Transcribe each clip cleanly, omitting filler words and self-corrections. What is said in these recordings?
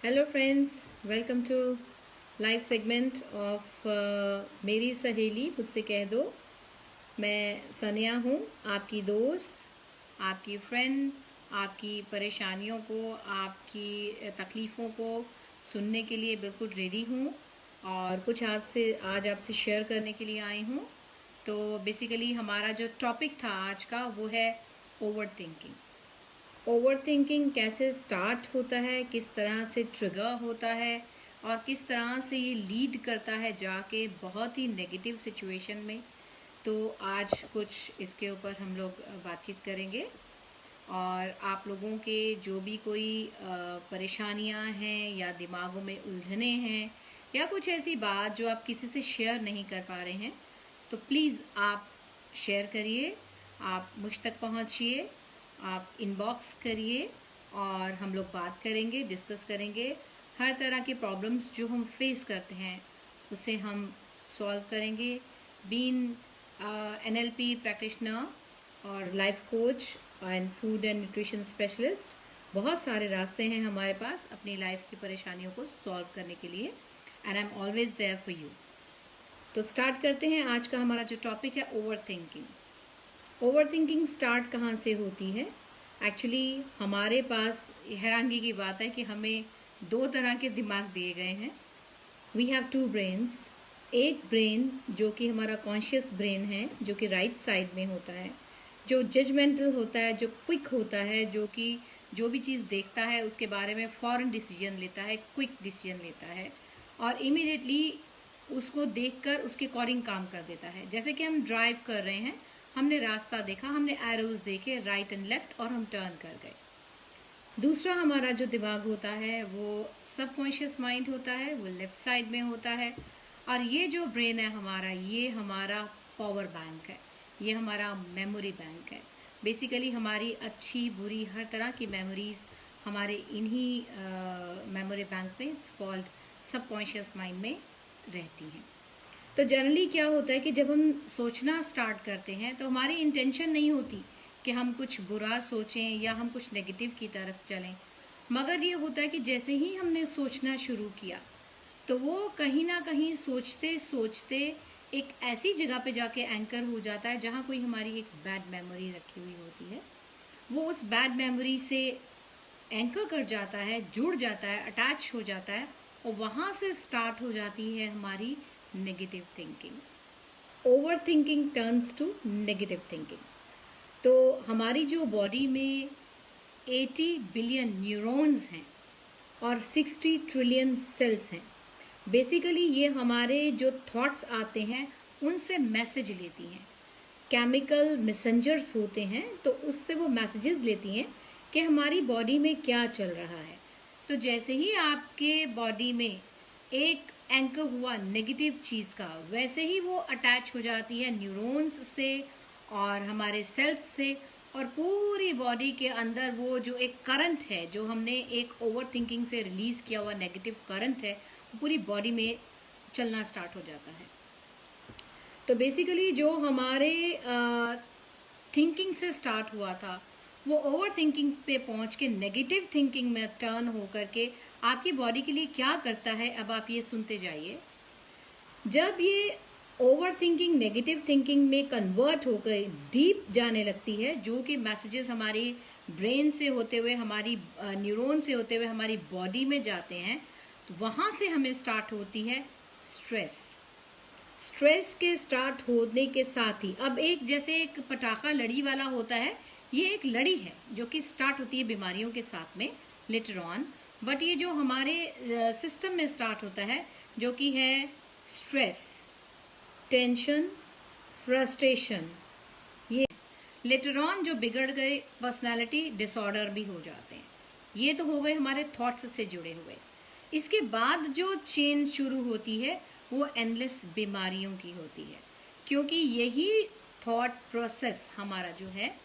Hello friends, welcome to live segment of Meri Saheli मुझसे कह दो। मैं सनिया हूँ, आपकी दोस्त, आपकी फ्रेंड। आपकी परेशानियों को, आपकी तकलीफ़ों को सुनने के लिए बिल्कुल रेडी हूँ और कुछ आज आपसे शेयर करने के लिए आई हूँ। तो बेसिकली हमारा जो टॉपिक था आज का वो है ओवर थिंकिंग। ओवर थिंकिंग कैसे स्टार्ट होता है, किस तरह से ट्रिगर होता है और किस तरह से ये लीड करता है जाके बहुत ही नेगेटिव सिचुएशन में। तो आज कुछ इसके ऊपर हम लोग बातचीत करेंगे और आप लोगों के जो भी कोई परेशानियां हैं या दिमागों में उलझने हैं या कुछ ऐसी बात जो आप किसी से शेयर नहीं कर पा रहे हैं, तो प्लीज़ आप शेयर करिए, आप मुझ तक पहुंचिए, आप इनबॉक्स करिए और हम लोग बात करेंगे, डिस्कस करेंगे। हर तरह के प्रॉब्लम्स जो हम फेस करते हैं उसे हम सॉल्व करेंगे। बीइंग NLP प्रैक्टिशनर और life coach and food and nutrition specialist, बहुत सारे रास्ते हैं हमारे पास अपनी लाइफ की परेशानियों को सॉल्व करने के लिए, and I am always there for you. तो स्टार्ट करते हैं। आज का हमारा जो टॉपिक है overthinking. Overthinking start कहाँ से होती है? एक्चुअली हमारे पास हैरानगी की बात है कि हमें दो तरह के दिमाग दिए गए हैं। We have two brains. एक ब्रेन जो कि हमारा कॉन्शियस ब्रेन है, जो कि राइट साइड में होता है, जो जजमेंटल होता है, जो क्विक होता है, जो कि जो भी चीज़ देखता है उसके बारे में फ़ौरन डिसीजन लेता है, क्विक डिसीजन लेता है और इमीडिएटली उसको देखकर उसके अकॉर्डिंग काम कर देता है। जैसे कि हम ड्राइव कर रहे हैं, हमने रास्ता देखा, हमने एरोज देखे राइट एंड लेफ्ट और हम टर्न कर गए। दूसरा हमारा जो दिमाग होता है वो सबकॉन्शियस माइंड होता है, वो लेफ्ट साइड में होता है। और ये जो ब्रेन है हमारा, ये हमारा पावर बैंक है, ये हमारा मेमोरी बैंक है। बेसिकली हमारी अच्छी बुरी हर तरह की मेमोरीज हमारे इन्हीं मेमोरी बैंक में, इट्स कॉल्ड सबकॉन्शियस माइंड में रहती हैं। तो जनरली क्या होता है कि जब हम सोचना स्टार्ट करते हैं तो हमारी इंटेंशन नहीं होती कि हम कुछ बुरा सोचें या हम कुछ नेगेटिव की तरफ चलें, मगर ये होता है कि जैसे ही हमने सोचना शुरू किया तो वो कहीं ना कहीं सोचते सोचते एक ऐसी जगह पे जाके एंकर हो जाता है जहाँ कोई हमारी एक बैड मेमोरी रखी हुई होती है। वो उस बैड मेमोरी से एंकर कर जाता है, जुड़ जाता है, अटैच हो जाता है और वहाँ से स्टार्ट हो जाती है हमारी negative thinking. Overthinking turns to negative thinking. तो हमारी जो बॉडी में 80 बिलियन न्यूरॉन्स हैं और 60 ट्रिलियन सेल्स हैं। बेसिकली ये हमारे जो थॉट्स आते हैं उनसे मैसेज लेती हैं। केमिकल मैसेंजर्स होते हैं, तो उससे वो मैसेजेस लेती हैं कि हमारी बॉडी में क्या चल रहा है। तो जैसे ही आपके बॉडी में एक एंकर हुआ नेगेटिव चीज़ का, वैसे ही वो अटैच हो जाती है न्यूरॉन्स से और हमारे सेल्स से, और पूरी बॉडी के अंदर वो जो एक करंट है, जो हमने एक ओवर थिंकिंग से रिलीज किया हुआ नेगेटिव करंट है, वो पूरी बॉडी में चलना स्टार्ट हो जाता है। तो बेसिकली जो हमारे थिंकिंग से स्टार्ट हुआ था वो ओवर थिंकिंग पे पहुंच के नेगेटिव थिंकिंग में टर्न होकर के आपकी बॉडी के लिए क्या करता है, अब आप ये सुनते जाइए। जब ये ओवर थिंकिंग नेगेटिव थिंकिंग में कन्वर्ट होकर डीप जाने लगती है, जो कि मैसेजेस हमारी ब्रेन से होते हुए, हमारी न्यूरॉन से होते हुए हमारी बॉडी में जाते हैं, तो वहां से हमें स्टार्ट होती है स्ट्रेस। स्ट्रेस के स्टार्ट होने के साथ ही अब एक जैसे एक पटाखा लड़ी वाला होता है, ये एक लड़ी है जो कि स्टार्ट होती है बीमारियों के साथ में लेटर ऑन। बट ये जो हमारे सिस्टम में स्टार्ट होता है, जो कि है स्ट्रेस, टेंशन, फ्रस्ट्रेशन, ये लेटर ऑन जो बिगड़ गए पर्सनालिटी डिसऑर्डर भी हो जाते हैं। ये तो हो गए हमारे थॉट्स से जुड़े हुए। इसके बाद जो चेन शुरू होती है वो एंडलेस बीमारियों की होती है, क्योंकि यही थॉट प्रोसेस हमारा जो है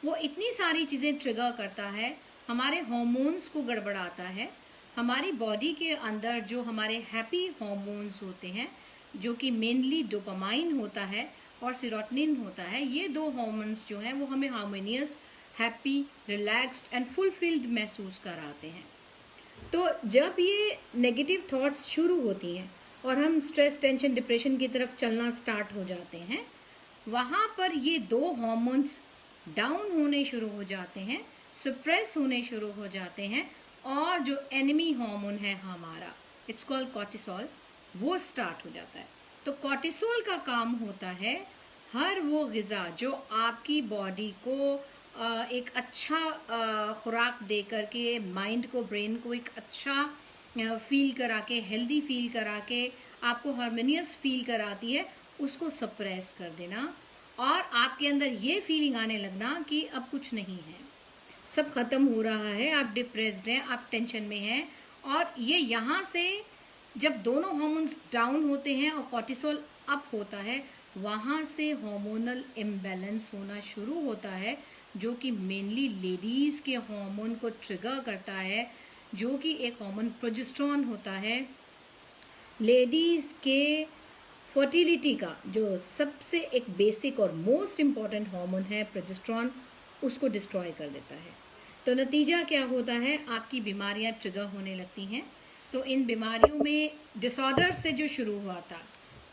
वो इतनी सारी चीज़ें ट्रिगर करता है, हमारे हार्मोन्स को गड़बड़ाता है। हमारी बॉडी के अंदर जो हमारे हैप्पी हार्मोन्स होते हैं, जो कि मेनली डोपामाइन होता है और सीरोटोनिन होता है, ये दो हार्मोन्स जो हैं वो हमें harmonious, happy, relaxed and fulfilled महसूस कराते हैं। तो जब ये नेगेटिव थॉट्स शुरू होती हैं और हम स्ट्रेस, टेंशन, डिप्रेशन की तरफ चलना स्टार्ट हो जाते हैं, वहाँ पर ये दो हार्मोन्स डाउन होने शुरू हो जाते हैं, सप्रेस होने शुरू हो जाते हैं, और जो एनिमी हार्मोन है हमारा, इट्स कॉल्ड कॉर्टिसोल, वो स्टार्ट हो जाता है। तो कॉर्टिसोल का काम होता है हर वो ग़िज़ा जो आपकी बॉडी को एक अच्छा खुराक दे करके माइंड को, ब्रेन को एक अच्छा फील करा के, हेल्दी फील करा के, आपको हार्मोनियस फील कराती है, उसको सप्रेस कर देना और आपके अंदर ये फीलिंग आने लगना कि अब कुछ नहीं है, सब खत्म हो रहा है, आप डिप्रेस्ड हैं, आप टेंशन में हैं। और ये यहाँ से जब दोनों हार्मोन्स डाउन होते हैं और कॉर्टिसोल अप होता है, वहाँ से हार्मोनल इम्बैलेंस होना शुरू होता है, जो कि मेनली लेडीज़ के हार्मोन को ट्रिगर करता है, जो कि एक हार्मोन प्रोजेस्टेरोन होता है। लेडीज़ के फर्टिलिटी का जो सबसे एक बेसिक और मोस्ट इम्पॉर्टेंट हार्मोन है प्रोजेस्टेरोन, उसको डिस्ट्रॉय कर देता है। तो नतीजा क्या होता है, आपकी बीमारियां ट्रिगर होने लगती हैं। तो इन बीमारियों में डिसऑर्डर से जो शुरू हुआ था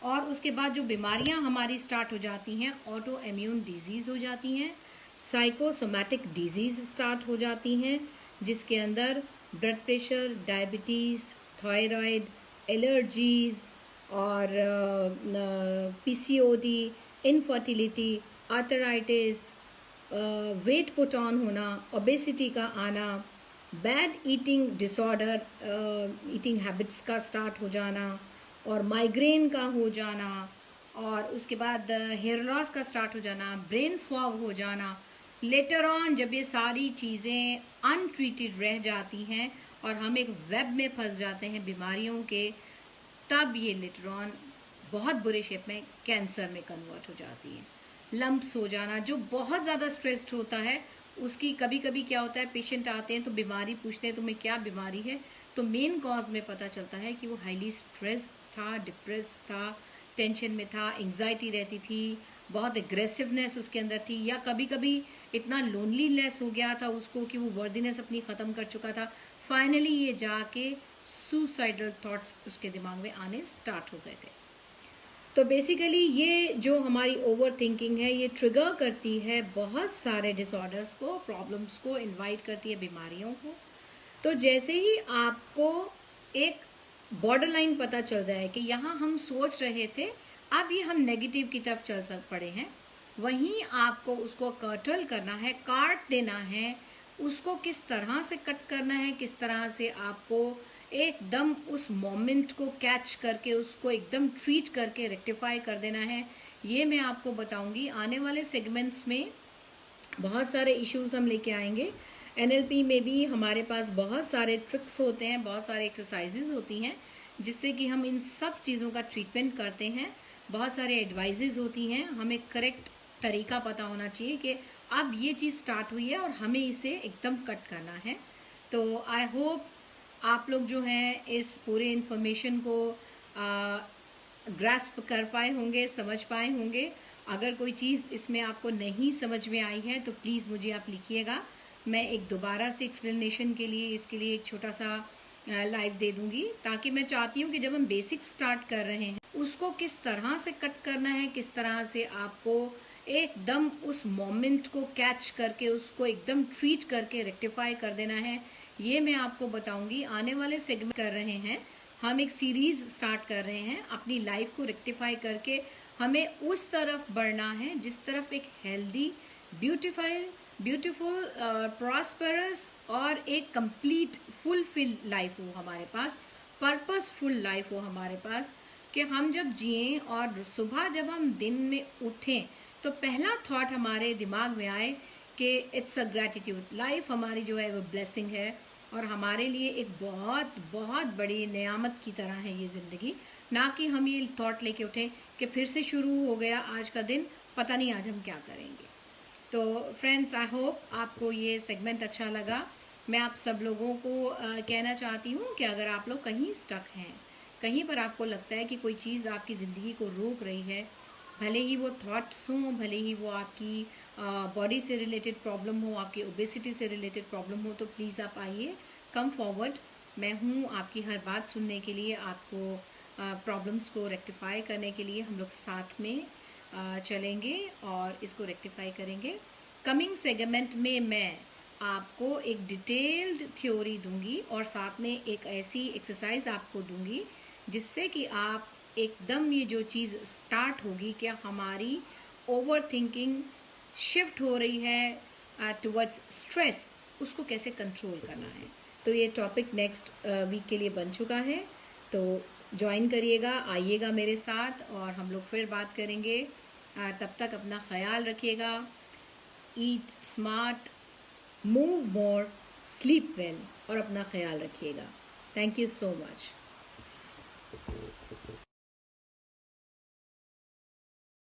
और उसके बाद जो बीमारियां हमारी स्टार्ट हो जाती हैं, ऑटो इम्यून डिजीज़ हो जाती हैं, साइकोसोमैटिक डिजीज़ स्टार्ट हो जाती हैं, जिसके अंदर blood pressure, diabetes, thyroid, allergies और PCOD, infertility, arthritis, weight put on होना, ओबेसिटी का आना, bad eating disorder, eating habits का स्टार्ट हो जाना, और माइग्रेन का हो जाना, और उसके बाद हेयर लॉस का स्टार्ट हो जाना, ब्रेन फॉग हो जाना। लेटर ऑन जब ये सारी चीज़ें अनट्रीटेड रह जाती हैं और हम एक वेब में फंस जाते हैं बीमारियों के, तब ये लेटर ऑन बहुत बुरे शेप में कैंसर में कन्वर्ट हो जाती है। लंप्स हो जाना, जो बहुत ज़्यादा स्ट्रेस्ड होता है उसकी, कभी कभी क्या होता है, पेशेंट आते हैं तो बीमारी पूछते हैं तुम्हें क्या बीमारी है, तो मेन कॉज में पता चलता है कि वो हाईली स्ट्रेस्ड था, डिप्रेस्ड था, टेंशन में था, एंग्जाइटी रहती थी, बहुत एग्रेसिवनेस उसके अंदर थी, या कभी कभी इतना लोनलीनेस हो गया था उसको कि वो वर्दीनेस अपनी ख़त्म कर चुका था। फाइनली ये जाके सुसाइडल थॉट्स उसके दिमाग में आने स्टार्ट हो गए थे। तो बेसिकली ये जो हमारी ओवर थिंकिंग है, ये ट्रिगर करती है बहुत सारे डिसऑर्डर्स को, प्रॉब्लम्स को, इनवाइट करती है बीमारियों को। तो जैसे ही आपको एक बॉर्डर लाइन पता चल जाए कि यहाँ हम सोच रहे थे, अब ये हम नेगेटिव की तरफ चल पड़े हैं, वहीं आपको उसको कर्टल करना है, काट देना है, उसको किस तरह से कट करना है, किस तरह से आपको एकदम उस मोमेंट को कैच करके उसको एकदम ट्रीट करके रेक्टिफाई कर देना है, ये मैं आपको बताऊंगी। आने वाले सेगमेंट्स में बहुत सारे इश्यूज हम लेके आएंगे। एनएलपी में भी हमारे पास बहुत सारे ट्रिक्स होते हैं, बहुत सारे एक्सरसाइजेज होती हैं जिससे कि हम इन सब चीज़ों का ट्रीटमेंट करते हैं। बहुत सारे एडवाइजेज होती हैं, हमें करेक्ट तरीका पता होना चाहिए कि अब ये चीज़ स्टार्ट हुई है और हमें इसे एकदम कट करना है। तो आई होप आप लोग जो हैं इस पूरे इन्फॉर्मेशन को ग्रास्प कर पाए होंगे, समझ पाए होंगे। अगर कोई चीज़ इसमें आपको नहीं समझ में आई है तो प्लीज़ मुझे आप लिखिएगा, मैं एक दोबारा से एक्सप्लेनेशन के लिए इसके लिए एक छोटा सा लाइव दे दूंगी, ताकि मैं चाहती हूँ कि जब हम बेसिक स्टार्ट कर रहे हैं उसको किस तरह से कट करना है, किस तरह से आपको एकदम उस मोमेंट को कैच करके उसको एकदम ट्रीट करके रेक्टिफाई कर देना है, ये मैं आपको बताऊंगी। आने वाले सेगमेंट कर रहे हैं, हम एक सीरीज स्टार्ट कर रहे हैं, अपनी लाइफ को रेक्टिफाई करके हमें उस तरफ बढ़ना है जिस तरफ एक हेल्दी, ब्यूटीफुल, प्रॉस्परस और एक कंप्लीट फुलफिल लाइफ हो हमारे पास, पर्पसफुल लाइफ हो हमारे पास, कि हम जब जिएं और सुबह जब हम दिन में उठें तो पहला थॉट हमारे दिमाग में आए कि इट्स अ ग्रैटिट्यूड, लाइफ हमारी जो है वो ब्लेसिंग है और हमारे लिए एक बहुत बहुत बड़ी नेयामत की तरह है ये ज़िंदगी। ना कि हम ये थॉट लेके उठें कि फिर से शुरू हो गया आज का दिन, पता नहीं आज हम क्या करेंगे। तो फ्रेंड्स, आई होप आपको ये सेगमेंट अच्छा लगा। मैं आप सब लोगों को कहना चाहती हूँ कि अगर आप लोग कहीं स्टक हैं, कहीं पर आपको लगता है कि कोई चीज़ आपकी ज़िंदगी को रोक रही है, भले ही वो थॉट्स हों, भले ही वो आपकी बॉडी से रिलेटेड प्रॉब्लम हो, आपकी ओबेसिटी से रिलेटेड प्रॉब्लम हो, तो प्लीज़ आप आइए, कम फॉरवर्ड, मैं हूँ आपकी हर बात सुनने के लिए, आपको प्रॉब्लम्स को रेक्टिफाई करने के लिए हम लोग साथ में चलेंगे और इसको रेक्टिफाई करेंगे। कमिंग सेगमेंट में मैं आपको एक डिटेल्ड थ्योरी दूंगी और साथ में एक ऐसी एक्सरसाइज आपको दूंगी जिससे कि आप एकदम ये जो चीज़ स्टार्ट होगी, क्या हमारी ओवर थिंकिंग शिफ्ट हो रही है टुवर्ड्स स्ट्रेस, उसको कैसे कंट्रोल करना है। तो ये टॉपिक नेक्स्ट वीक के लिए बन चुका है, तो ज्वाइन करिएगा, आइएगा मेरे साथ और हम लोग फिर बात करेंगे। तब तक अपना ख्याल रखिएगा। Eat smart, move more, sleep well और अपना ख्याल रखिएगा। Thank you so much.